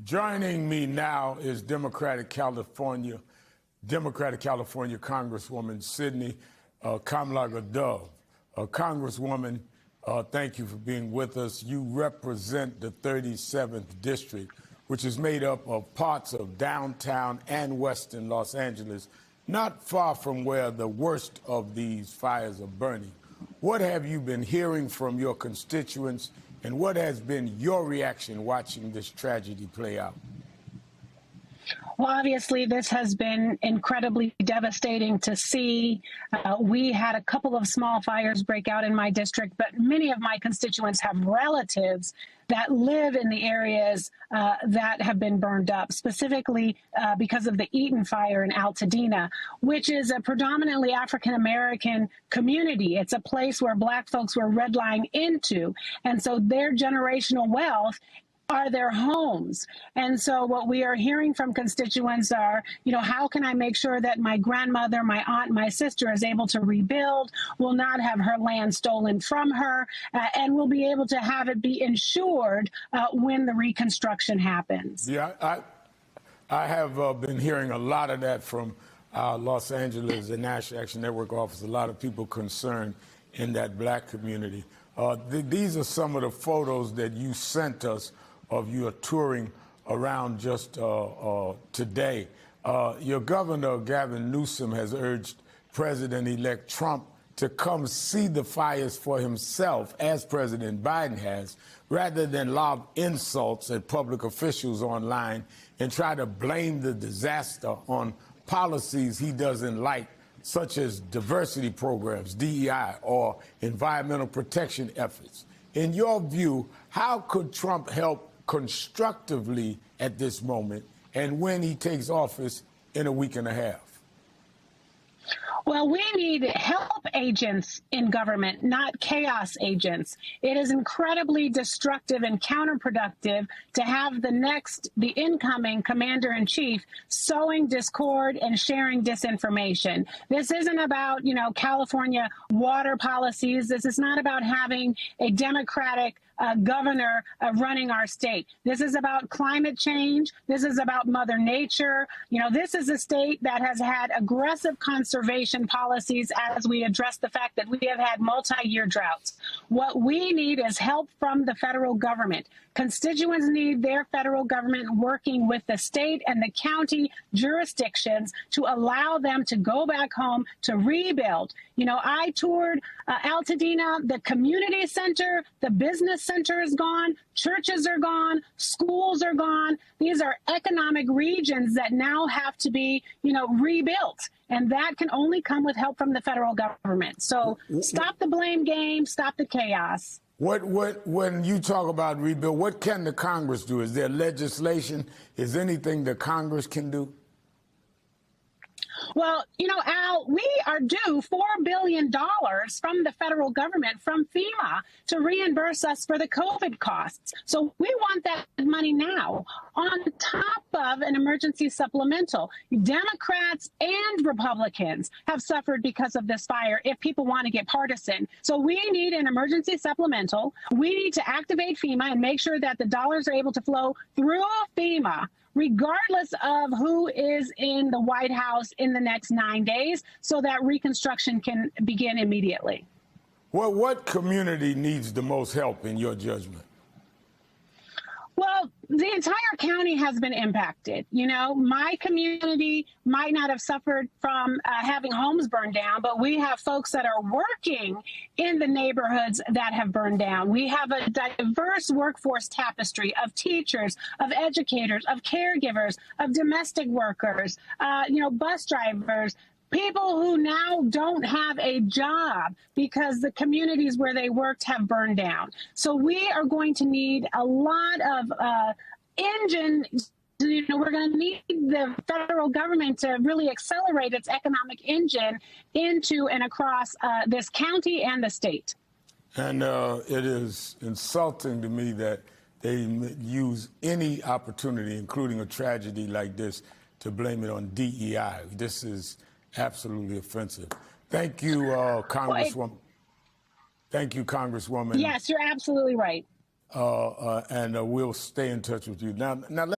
Joining me now is Democratic California Congresswoman Sydney Kamlaga Dove. Congresswoman, thank you for being with us. You represent the 37th District, which is made up of parts of downtown and western Los Angeles, not far from where the worst of these fires are burning. What have you been hearing from your constituents, and what has been your reaction watching this tragedy play out? Well, obviously, this has been incredibly devastating to see. We had a couple of small fires break out in my district, but many of my constituents have relatives that live in the areas that have been burned up, specifically because of the Eaton fire in Altadena, which is a predominantly African-American community. It's a place where Black folks were redlining into, and so their generational wealth are their homes. And so what we are hearing from constituents are, how can I make sure that my grandmother, my aunt, my sister is able to rebuild, will not have her land stolen from her, and will be able to have it be insured when the reconstruction happens. Yeah, I have been hearing a lot of that from Los Angeles and National Action Network office, a lot of people concerned in that Black community. These are some of the photos that you sent us of your touring around just today. Your governor, Gavin Newsom, has urged President-elect Trump to come see the fires for himself, as President Biden has, rather than lob insults at public officials online and try to blame the disaster on policies he doesn't like, such as diversity programs, DEI, or environmental protection efforts. In your view, how could Trump help constructively at this moment and when he takes office in a week and a half? Well, we need help agents in government, not chaos agents. It is incredibly destructive and counterproductive to have the incoming commander-in-chief sowing discord and sharing disinformation. This isn't about, California water policies. This is not about having a Democratic governor running our state. This is about climate change. This is about Mother Nature. This is a state that has had aggressive conservation policies as we address the fact that we have had multi-year droughts. What we need is help from the federal government. Constituents need their federal government working with the state and the county jurisdictions to allow them to go back home to rebuild. I toured Altadena, the community center, the business center is gone, churches are gone, schools are gone. These are economic regions that now have to be, rebuilt. And that can only come with help from the federal government. So stop the blame game, stop the chaos. When you talk about rebuild, what can the Congress do? Is there legislation? Is anything the Congress can do? Well, Al, we are due $4 billion from the federal government, from FEMA, to reimburse us for the COVID costs. So we want that money now, on top of an emergency supplemental. Democrats and Republicans have suffered because of this fire, if people want to get partisan. So we need an emergency supplemental. We need to activate FEMA and make sure that the dollars are able to flow through FEMA, regardless of who is in the White House in the next 9 days, so that reconstruction can begin immediately. Well, what community needs the most help in your judgment? Well, the entire county has been impacted. My community might not have suffered from having homes burned down, but we have folks that are working in the neighborhoods that have burned down. We have a diverse workforce tapestry of teachers, of educators, of caregivers, of domestic workers, bus drivers, people who now don't have a job because the communities where they worked have burned down. So we are going to need a lot of engines. We're going to need the federal government to really accelerate its economic engine into and across this county and the state. And it is insulting to me that they use any opportunity, including a tragedy like this, to blame it on DEI. This is absolutely offensive. Thank you, Congresswoman. Thank you, Congresswoman. Yes, you're absolutely right. And we'll stay in touch with you. Now.